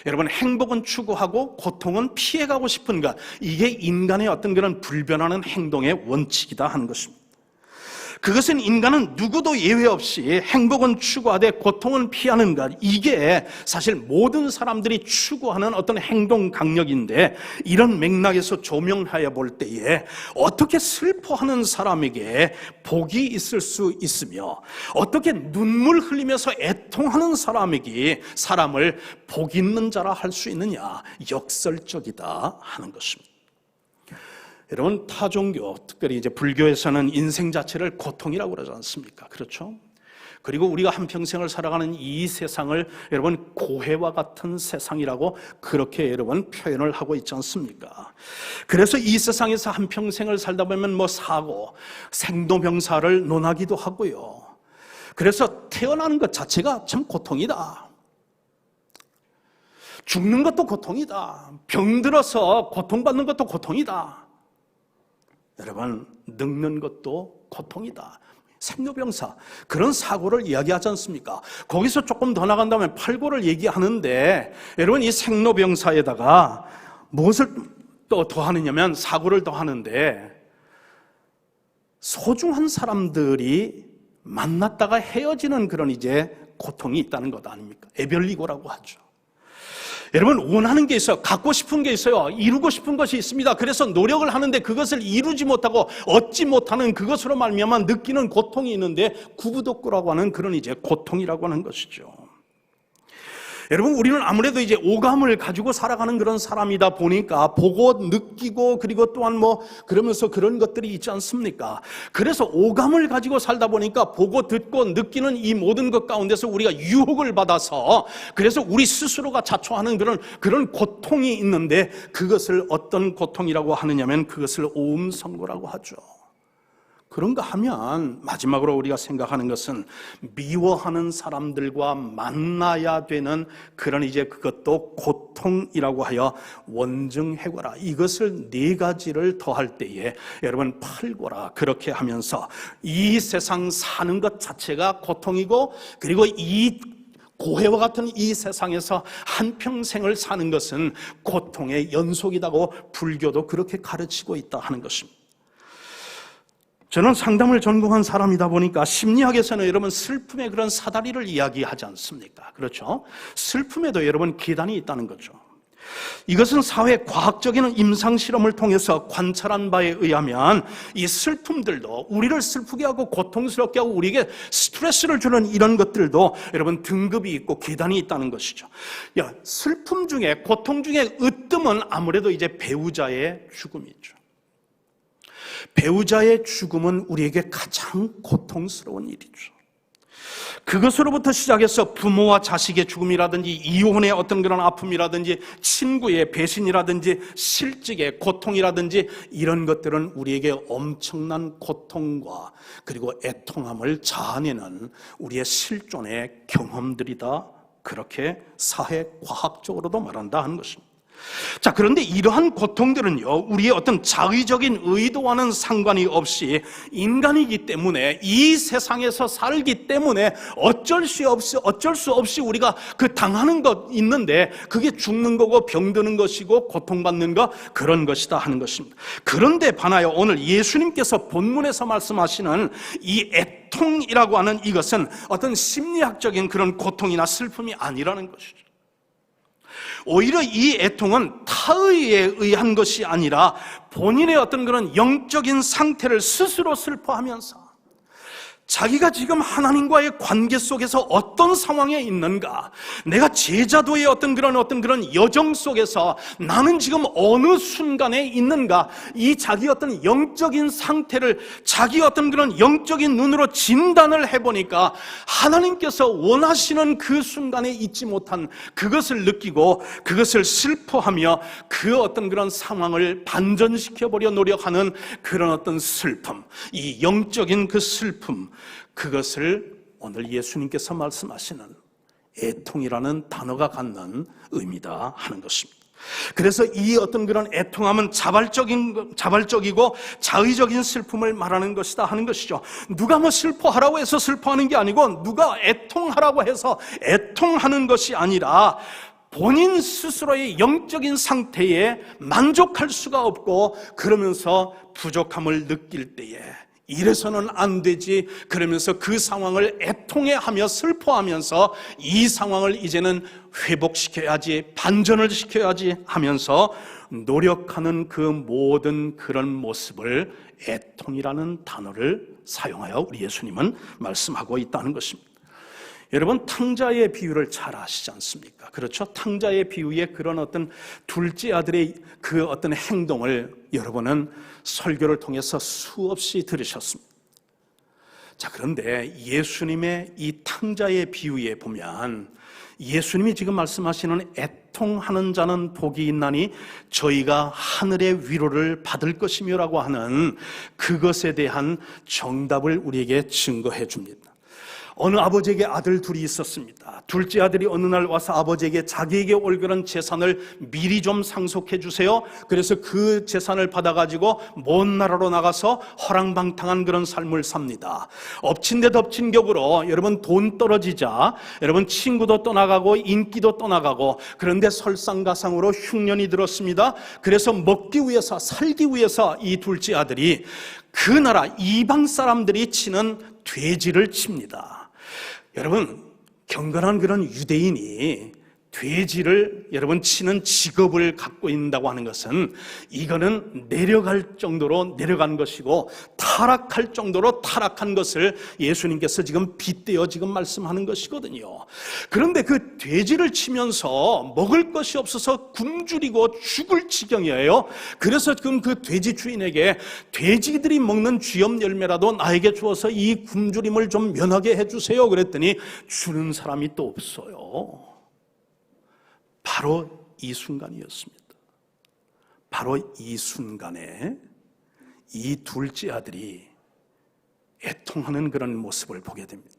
여러분 행복은 추구하고 고통은 피해가고 싶은 것, 이게 인간의 어떤 그런 불변하는 행동의 원칙이다 하는 것입니다. 그것은 인간은 누구도 예외 없이 행복은 추구하되 고통은 피하는 것, 이게 사실 모든 사람들이 추구하는 어떤 행동 강력인데, 이런 맥락에서 조명하여 볼 때에 어떻게 슬퍼하는 사람에게 복이 있을 수 있으며, 어떻게 눈물 흘리면서 애통하는 사람을 복 있는 자라 할 수 있느냐, 역설적이다 하는 것입니다. 여러분, 타종교, 특별히 이제 불교에서는 인생 자체를 고통이라고 그러지 않습니까? 그렇죠? 그리고 우리가 한평생을 살아가는 이 세상을 여러분 고해와 같은 세상이라고 그렇게 여러분 표현을 하고 있지 않습니까? 그래서 이 세상에서 한평생을 살다 보면 사고, 생로병사를 논하기도 하고요. 그래서 태어나는 것 자체가 참 고통이다. 죽는 것도 고통이다. 병들어서 고통받는 것도 고통이다. 여러분, 늙는 것도 고통이다. 생로병사, 그런 사고를 이야기하지 않습니까? 거기서 조금 더 나간다면 팔고를 얘기하는데, 여러분 이 생로병사에다가 무엇을 또 더하느냐면 사고를 더하는데, 소중한 사람들이 만났다가 헤어지는 그런 이제 고통이 있다는 것 아닙니까? 애별리고라고 하죠. 여러분 원하는 게 있어요. 갖고 싶은 게 있어요. 이루고 싶은 것이 있습니다. 그래서 노력을 하는데 그것을 이루지 못하고 얻지 못하는 그것으로 말미암아 느끼는 고통이 있는데 구부독구라고 하는 그런 이제 고통이라고 하는 것이죠. 여러분 우리는 아무래도 이제 오감을 가지고 살아가는 그런 사람이다 보니까 보고 느끼고 그리고 또한 뭐 그러면서 그런 것들이 있지 않습니까? 그래서 오감을 가지고 살다 보니까 보고 듣고 느끼는 이 모든 것 가운데서 우리가 유혹을 받아서 그래서 우리 스스로가 자초하는 그런 고통이 있는데 그것을 어떤 고통이라고 하느냐면 그것을 오음선고라고 하죠. 그런가 하면 마지막으로 우리가 생각하는 것은 미워하는 사람들과 만나야 되는 그런 이제 그것도 고통이라고 하여 원증해고라. 이것을 네 가지를 더할 때에 여러분 팔고라. 그렇게 하면서 이 세상 사는 것 자체가 고통이고 그리고 이 고해와 같은 이 세상에서 한평생을 사는 것은 고통의 연속이라고 불교도 그렇게 가르치고 있다 하는 것입니다. 저는 상담을 전공한 사람이다 보니까 심리학에서는 여러분 슬픔의 그런 사다리를 이야기하지 않습니까? 그렇죠? 슬픔에도 여러분 계단이 있다는 거죠. 이것은 사회 과학적인 임상 실험을 통해서 관찰한 바에 의하면 이 슬픔들도 우리를 슬프게 하고 고통스럽게 하고 우리에게 스트레스를 주는 이런 것들도 여러분 등급이 있고 계단이 있다는 것이죠. 슬픔 중에 고통 중에 으뜸은 아무래도 이제 배우자의 죽음이죠. 배우자의 죽음은 우리에게 가장 고통스러운 일이죠. 그것으로부터 시작해서 부모와 자식의 죽음이라든지 이혼의 어떤 그런 아픔이라든지 친구의 배신이라든지 실직의 고통이라든지 이런 것들은 우리에게 엄청난 고통과 그리고 애통함을 자아내는 우리의 실존의 경험들이다. 그렇게 사회과학적으로도 말한다 하는 것입니다. 자, 그런데 이러한 고통들은요, 우리의 어떤 자의적인 의도와는 상관이 없이 인간이기 때문에 이 세상에서 살기 때문에 어쩔 수 없이 우리가 그 당하는 것 있는데 그게 죽는 거고 병드는 것이고 고통받는 것 그런 것이다 하는 것입니다. 그런데 반하여 오늘 예수님께서 본문에서 말씀하시는 이 애통이라고 하는 이것은 어떤 심리학적인 그런 고통이나 슬픔이 아니라는 것이죠. 오히려 이 애통은 타의에 의한 것이 아니라 본인의 어떤 그런 영적인 상태를 스스로 슬퍼하면서 자기가 지금 하나님과의 관계 속에서 어떤 상황에 있는가, 내가 제자도의 어떤 그런 여정 속에서 나는 지금 어느 순간에 있는가, 이 자기 어떤 영적인 상태를 자기 어떤 그런 영적인 눈으로 진단을 해보니까 하나님께서 원하시는 그 순간에 있지 못한 그것을 느끼고 그것을 슬퍼하며 그 어떤 그런 상황을 반전시켜보려 노력하는 그런 어떤 슬픔, 이 영적인 그 슬픔, 그것을 오늘 예수님께서 말씀하시는 애통이라는 단어가 갖는 의미다 하는 것입니다. 그래서 이 어떤 그런 애통함은 자발적이고 자의적인 슬픔을 말하는 것이다 하는 것이죠. 누가 뭐 슬퍼하라고 해서 슬퍼하는 게 아니고 누가 애통하라고 해서 애통하는 것이 아니라 본인 스스로의 영적인 상태에 만족할 수가 없고 그러면서 부족함을 느낄 때에 이래서는 안 되지 그러면서 그 상황을 애통해하며 슬퍼하면서 이 상황을 이제는 회복시켜야지 반전을 시켜야지 하면서 노력하는 그 모든 그런 모습을 애통이라는 단어를 사용하여 우리 예수님은 말씀하고 있다는 것입니다. 여러분 탕자의 비유를 잘 아시지 않습니까? 그렇죠? 탕자의 비유의 그런 어떤 둘째 아들의 그 어떤 행동을 여러분은 설교를 통해서 수없이 들으셨습니다. 자, 그런데 예수님의 이 탕자의 비유에 보면 예수님이 지금 말씀하시는 애통하는 자는 복이 있나니 저희가 하늘의 위로를 받을 것이며라고 하는 그것에 대한 정답을 우리에게 증거해 줍니다. 어느 아버지에게 아들 둘이 있었습니다. 둘째 아들이 어느 날 와서 아버지에게 자기에게 올 그런 재산을 미리 좀 상속해 주세요. 그래서 그 재산을 받아가지고 먼 나라로 나가서 허랑방탕한 그런 삶을 삽니다. 엎친 데 덮친 격으로 여러분 돈 떨어지자 여러분 친구도 떠나가고 인기도 떠나가고, 그런데 설상가상으로 흉년이 들었습니다. 그래서 먹기 위해서 살기 위해서 이 둘째 아들이 그 나라 이방 사람들이 치는 돼지를 칩니다. 여러분, 경건한 그런 유대인이 돼지를 여러분 치는 직업을 갖고 있다고 하는 것은 이거는 내려갈 정도로 내려간 것이고 타락할 정도로 타락한 것을 예수님께서 지금 빗대어 지금 말씀하는 것이거든요. 그런데 그 돼지를 치면서 먹을 것이 없어서 굶주리고 죽을 지경이에요. 그래서 지금 그 돼지 주인에게 돼지들이 먹는 쥐염 열매라도 나에게 주어서 이 굶주림을 좀 면하게 해주세요. 그랬더니 주는 사람이 또 없어요. 바로 이 순간이었습니다. 바로 이 순간에 이 둘째 아들이 애통하는 그런 모습을 보게 됩니다.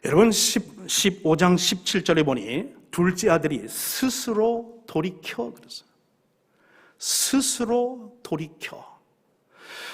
여러분 15장 17절에 보니 둘째 아들이 스스로 돌이켜 그랬어요. 스스로 돌이켜.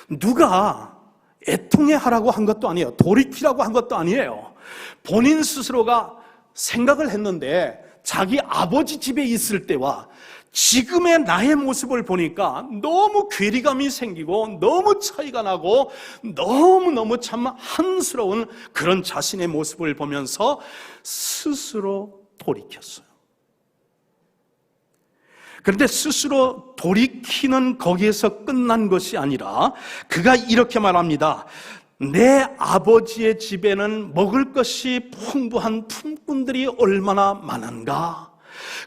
누가 애통해 하라고 한 것도 아니에요. 돌이키라고 한 것도 아니에요. 본인 스스로가 생각을 했는데 자기 아버지 집에 있을 때와 지금의 나의 모습을 보니까 너무 괴리감이 생기고 너무 차이가 나고 너무너무 참 한스러운 그런 자신의 모습을 보면서 스스로 돌이켰어요. 그런데 스스로 돌이키는 거기에서 끝난 것이 아니라 그가 이렇게 말합니다. 내 아버지의 집에는 먹을 것이 풍부한 품꾼들이 얼마나 많은가.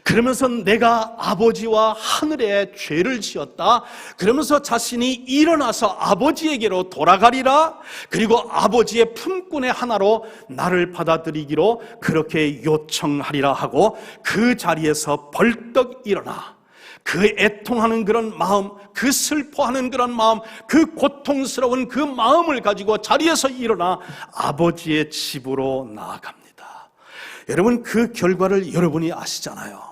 그러면서 내가 아버지와 하늘에 죄를 지었다. 그러면서 자신이 일어나서 아버지에게로 돌아가리라. 그리고 아버지의 품꾼의 하나로 나를 받아들이기로 그렇게 요청하리라 하고 그 자리에서 벌떡 일어나 그 애통하는 그런 마음, 그 슬퍼하는 그런 마음, 그 고통스러운 그 마음을 가지고 자리에서 일어나 아버지의 집으로 나아갑니다. 여러분, 그 결과를 여러분이 아시잖아요.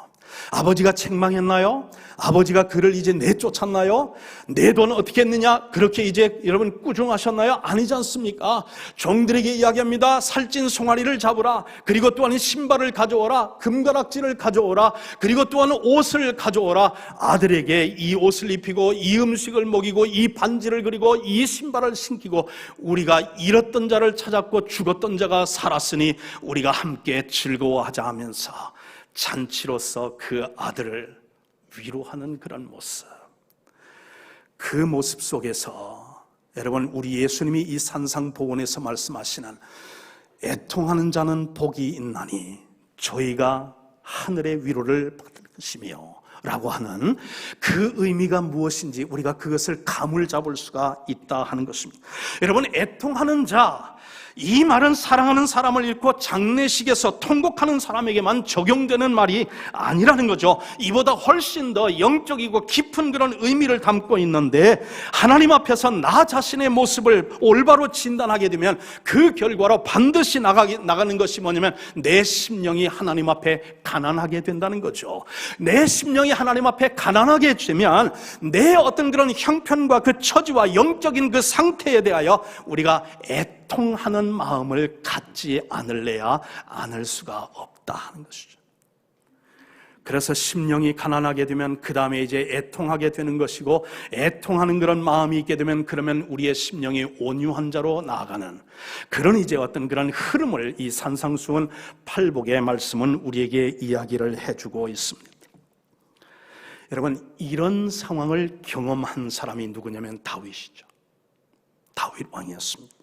아버지가 책망했나요? 아버지가 그를 이제 내쫓았나요? 내 돈 어떻게 했느냐? 그렇게 이제 여러분 꾸중하셨나요? 아니지 않습니까? 종들에게 이야기합니다. 살찐 송아리를 잡으라. 그리고 또한 신발을 가져오라. 금가락지를 가져오라. 그리고 또한 옷을 가져오라. 아들에게 이 옷을 입히고 이 음식을 먹이고 이 반지를 그리고 이 신발을 신기고 우리가 잃었던 자를 찾았고 죽었던 자가 살았으니 우리가 함께 즐거워하자 하면서 잔치로서 그 아들을 위로하는 그런 모습, 그 모습 속에서 여러분 우리 예수님이 이 산상보훈에서 말씀하시는 애통하는 자는 복이 있나니 저희가 하늘의 위로를 받을 것이며 라고 하는 그 의미가 무엇인지 우리가 그것을 감을 잡을 수가 있다 하는 것입니다. 여러분, 애통하는 자, 이 말은 사랑하는 사람을 잃고 장례식에서 통곡하는 사람에게만 적용되는 말이 아니라는 거죠. 이보다 훨씬 더 영적이고 깊은 그런 의미를 담고 있는데, 하나님 앞에서 나 자신의 모습을 올바로 진단하게 되면 그 결과로 반드시 나가는 것이 뭐냐면 내 심령이 하나님 앞에 가난하게 된다는 거죠. 내 심령이 하나님 앞에 가난하게 되면 내 어떤 그런 형편과 그 처지와 영적인 그 상태에 대하여 우리가 애통하는 마음을 갖지 않을래야 않을 수가 없다 하는 것이죠. 그래서 심령이 가난하게 되면 그 다음에 이제 애통하게 되는 것이고, 애통하는 그런 마음이 있게 되면 그러면 우리의 심령이 온유한 자로 나아가는 그런 이제 어떤 그런 흐름을 이 산상수훈 팔복의 말씀은 우리에게 이야기를 해주고 있습니다. 여러분, 이런 상황을 경험한 사람이 누구냐면 다윗이죠. 다윗 왕이었습니다.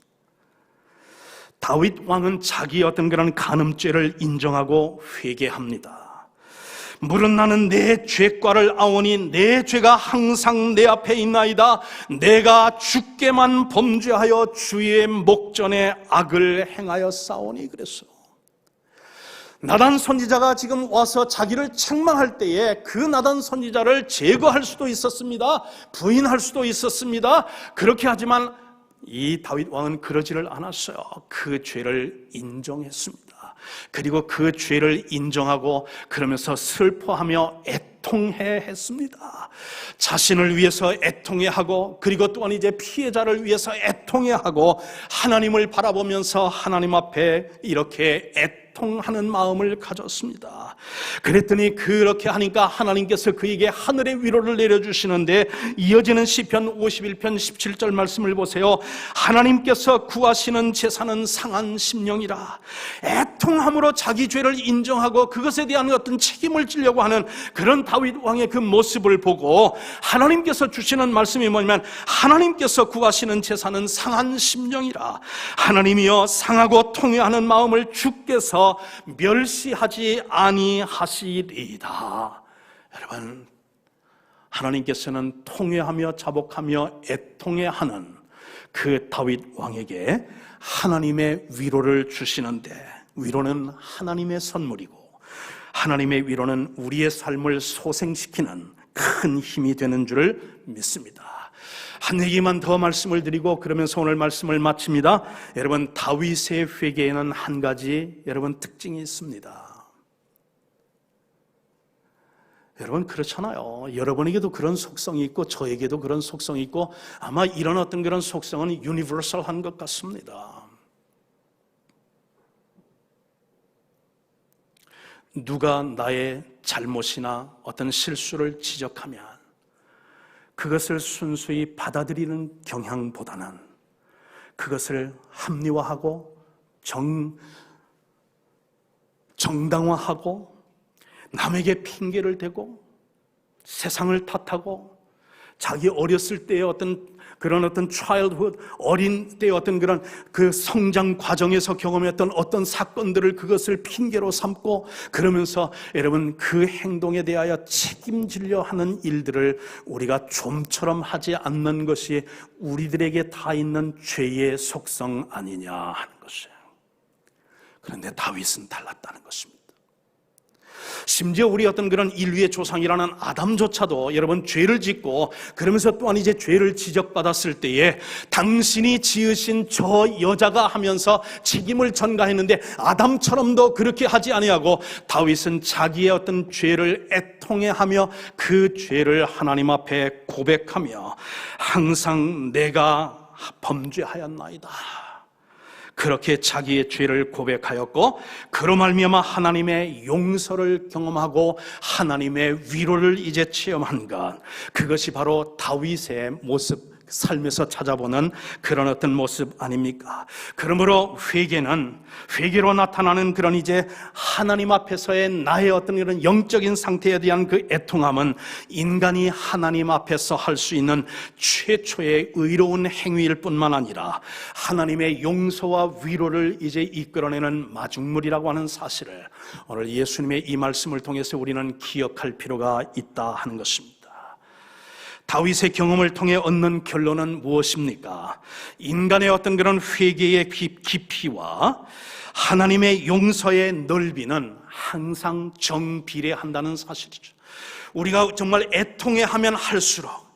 다윗 왕은 자기의 어떤 그런 간음죄를 인정하고 회개합니다. 물은 나는 내 죄과를 아오니 내 죄가 항상 내 앞에 있나이다. 내가 주께만 범죄하여 주의 목전에 악을 행하여 싸우니 그랬어. 나단 선지자가 지금 와서 자기를 책망할 때에 그 나단 선지자를 제거할 수도 있었습니다. 부인할 수도 있었습니다. 그렇게 하지만 이 다윗 왕은 그러지를 않았어요. 그 죄를 인정했습니다. 그리고 그 죄를 인정하고 그러면서 슬퍼하며 애통해 했습니다. 자신을 위해서 애통해 하고, 그리고 또한 이제 피해자를 위해서 애통해 하고, 하나님을 바라보면서 하나님 앞에 이렇게 애통하는 마음을 가졌습니다. 그랬더니 그렇게 하니까 하나님께서 그에게 하늘의 위로를 내려주시는데, 이어지는 시편 51편 17절 말씀을 보세요. 하나님께서 구하시는 제사는 상한 심령이라. 애통함으로 자기 죄를 인정하고 그것에 대한 어떤 책임을 지려고 하는 그런 다윗 왕의 그 모습을 보고 하나님께서 주시는 말씀이 뭐냐면, 하나님께서 구하시는 제사는 상한 심령이라. 하나님이여, 상하고 통회하는 마음을 주께서 멸시하지 아니하시리이다. 여러분, 하나님께서는 통회하며 자복하며 애통해하는 그 다윗 왕에게 하나님의 위로를 주시는데, 위로는 하나님의 선물이고 하나님의 위로는 우리의 삶을 소생시키는 큰 힘이 되는 줄 믿습니다. 한 얘기만 더 말씀을 드리고 그러면서 오늘 말씀을 마칩니다. 여러분, 다윗의 회개에는 한 가지 여러분 특징이 있습니다. 여러분, 그렇잖아요. 여러분에게도 그런 속성이 있고 저에게도 그런 속성이 있고, 아마 이런 어떤 그런 속성은 유니버설한 것 같습니다. 누가 나의 잘못이나 어떤 실수를 지적하면 그것을 순수히 받아들이는 경향보다는 그것을 합리화하고 정당화하고 남에게 핑계를 대고 세상을 탓하고 자기 어렸을 때의 어떤 childhood, 어린 때의 어떤 그런 그 성장 과정에서 경험했던 어떤 사건들을 그것을 핑계로 삼고, 그러면서 여러분 그 행동에 대하여 책임지려 하는 일들을 우리가 좀처럼 하지 않는 것이 우리들에게 다 있는 죄의 속성 아니냐 하는 것이에요. 그런데 다윗은 달랐다는 것입니다. 심지어 우리 어떤 그런 인류의 조상이라는 아담조차도 여러분 죄를 짓고 그러면서 또한 이제 죄를 지적받았을 때에 당신이 지으신 저 여자가 하면서 책임을 전가했는데, 아담처럼도 그렇게 하지 아니하고 다윗은 자기의 어떤 죄를 애통해하며 그 죄를 하나님 앞에 고백하며 항상 내가 범죄하였나이다, 그렇게 자기의 죄를 고백하였고, 그로 말미암아 하나님의 용서를 경험하고 하나님의 위로를 이제 체험한 것, 그것이 바로 다윗의 모습, 삶에서 찾아보는 그런 어떤 모습 아닙니까? 그러므로 회개로 나타나는 그런 이제 하나님 앞에서의 나의 어떤 이런 영적인 상태에 대한 그 애통함은 인간이 하나님 앞에서 할 수 있는 최초의 의로운 행위일 뿐만 아니라 하나님의 용서와 위로를 이제 이끌어내는 마중물이라고 하는 사실을 오늘 예수님의 이 말씀을 통해서 우리는 기억할 필요가 있다 하는 것입니다. 다윗의 경험을 통해 얻는 결론은 무엇입니까? 인간의 어떤 그런 회개의 깊이와 하나님의 용서의 넓이는 항상 정비례한다는 사실이죠. 우리가 정말 애통해하면 할수록,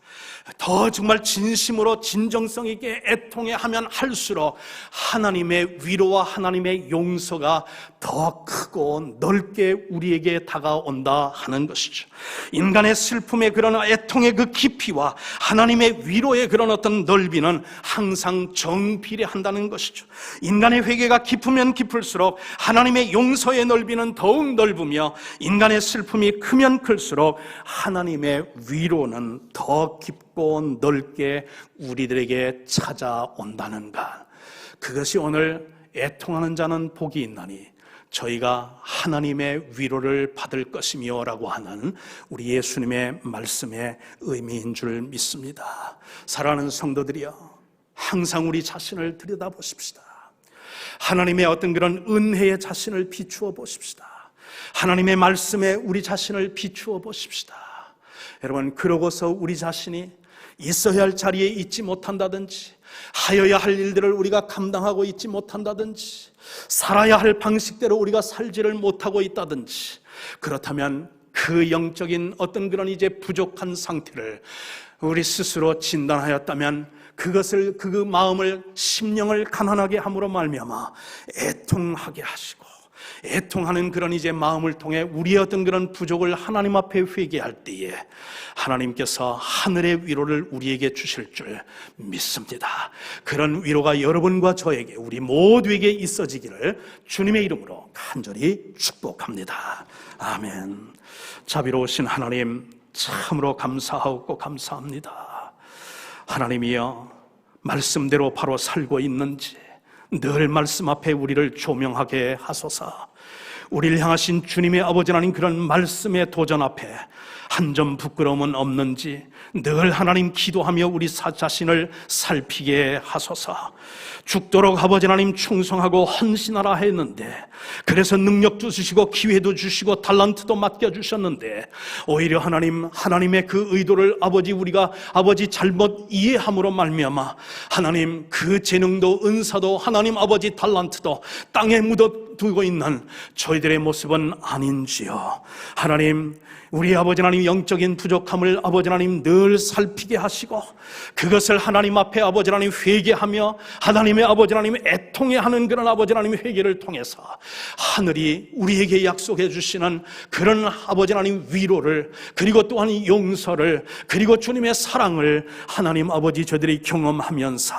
더 정말 진심으로 진정성 있게 애통해하면 할수록 하나님의 위로와 하나님의 용서가 더 크고 넓게 우리에게 다가온다 하는 것이죠. 인간의 슬픔의 그런 애통의 그 깊이와 하나님의 위로의 그런 어떤 넓이는 항상 정비례한다는 것이죠. 인간의 회개가 깊으면 깊을수록 하나님의 용서의 넓이는 더욱 넓으며, 인간의 슬픔이 크면 클수록 하나님의 위로는 더 깊고 넓게 우리들에게 찾아온다는 것, 그것이 오늘 애통하는 자는 복이 있나니 저희가 하나님의 위로를 받을 것이며 라고 하는 우리 예수님의 말씀의 의미인 줄 믿습니다. 사랑하는 성도들이여, 항상 우리 자신을 들여다보십시다. 하나님의 어떤 그런 은혜의 자신을 비추어 보십시다. 하나님의 말씀에 우리 자신을 비추어 보십시다. 여러분, 그러고서 우리 자신이 있어야 할 자리에 있지 못한다든지, 하여야 할 일들을 우리가 감당하고 있지 못한다든지, 살아야 할 방식대로 우리가 살지를 못하고 있다든지, 그렇다면 그 영적인 어떤 그런 이제 부족한 상태를 우리 스스로 진단하였다면 그것을 그 마음을 심령을 가난하게 함으로 말미암아 애통하게 하시고 애통하는 그런 이제 마음을 통해 우리의 어떤 그런 부족을 하나님 앞에 회개할 때에 하나님께서 하늘의 위로를 우리에게 주실 줄 믿습니다. 그런 위로가 여러분과 저에게 우리 모두에게 있어지기를 주님의 이름으로 간절히 축복합니다. 아멘. 자비로우신 하나님 참으로 감사하고 감사합니다. 하나님이여 말씀대로 바로 살고 있는지 늘 말씀 앞에 우리를 조명하게 하소서. 우리를 향하신 주님의 아버지 하나님 그런 말씀의 도전 앞에 한 점 부끄러움은 없는지 늘 하나님 기도하며 우리 자신을 살피게 하소서. 죽도록 아버지 하나님 충성하고 헌신하라 했는데 그래서 능력도 주시고 기회도 주시고 달란트도 맡겨주셨는데 오히려 하나님의 그 의도를 우리가 잘못 이해함으로 말미암아 하나님 그 재능도 은사도 하나님 아버지 달란트도 땅에 묻어두고 있는 저희들의 모습은 아닌지요. 하나님 우리 아버지 하나님 영적인 부족함을 아버지 하나님 늘 살피게 하시고 그것을 하나님 앞에 아버지 하나님 회개하며 하나님의 아버지 하나님 애통해 하는 그런 아버지 하나님 회개를 통해서 하늘이 우리에게 약속해 주시는 그런 아버지 하나님 위로를 그리고 또한 용서를 그리고 주님의 사랑을 하나님 아버지 저들이 경험하면서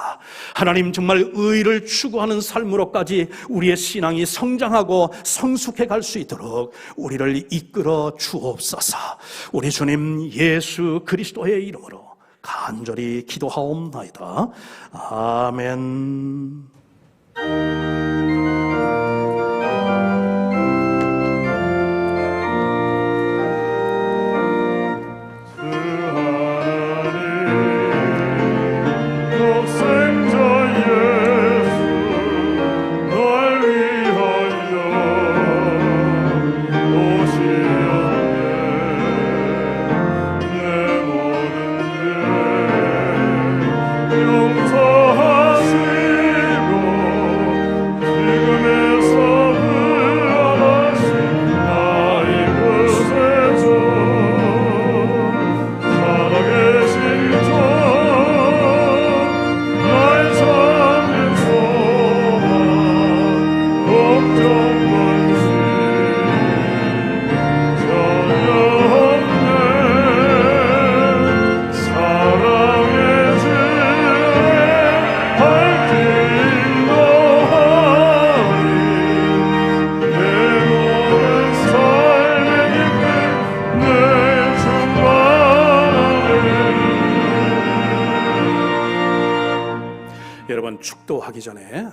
하나님 정말 의를 추구하는 삶으로까지 우리의 신앙이 성장하고 성숙해 갈 수 있도록 우리를 이끌어 주옵소서. 우리 주님 예수 그리스도의 이름으로 간절히 기도하옵나이다. 아멘. 여러분 축도하기 전에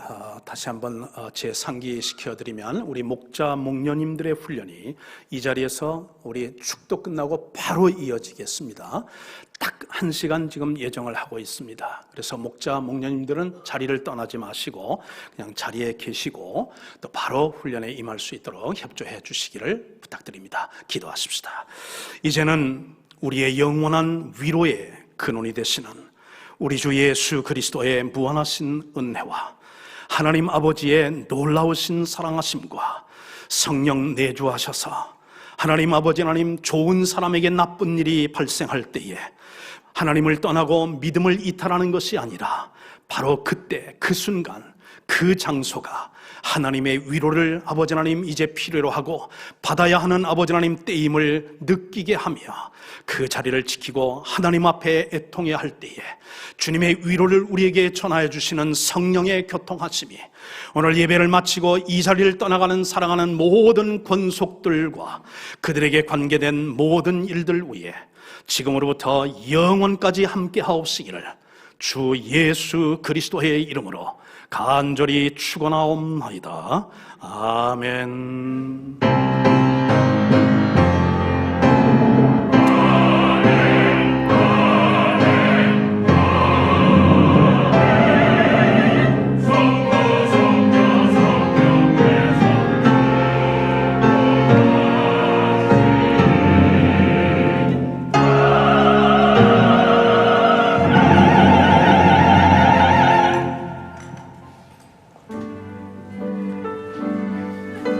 다시 한번 재상기시켜드리면 우리 목자 목녀님들의 훈련이 이 자리에서 우리 축도 끝나고 바로 이어지겠습니다. 딱 1시간 지금 예정을 하고 있습니다. 그래서 목자 목녀님들은 자리를 떠나지 마시고 그냥 자리에 계시고 또 바로 훈련에 임할 수 있도록 협조해 주시기를 부탁드립니다. 기도하십시다. 이제는 우리의 영원한 위로의 근원이 되시는 우리 주 예수 그리스도의 무한하신 은혜와 하나님 아버지의 놀라우신 사랑하심과 성령 내주하셔서 하나님 아버지 하나님 좋은 사람에게 나쁜 일이 발생할 때에 하나님을 떠나고 믿음을 이탈하는 것이 아니라 바로 그때 그 순간 그 장소가 하나님의 위로를 아버지 하나님 이제 필요로 하고 받아야 하는 아버지 하나님 때임을 느끼게 하며 그 자리를 지키고 하나님 앞에 애통해야 할 때에 주님의 위로를 우리에게 전하여 주시는 성령의 교통하심이 오늘 예배를 마치고 이 자리를 떠나가는 사랑하는 모든 권속들과 그들에게 관계된 모든 일들 위에 지금으로부터 영원까지 함께 하옵시기를 주 예수 그리스도의 이름으로 간절히 축원하옵나이다. 아멘.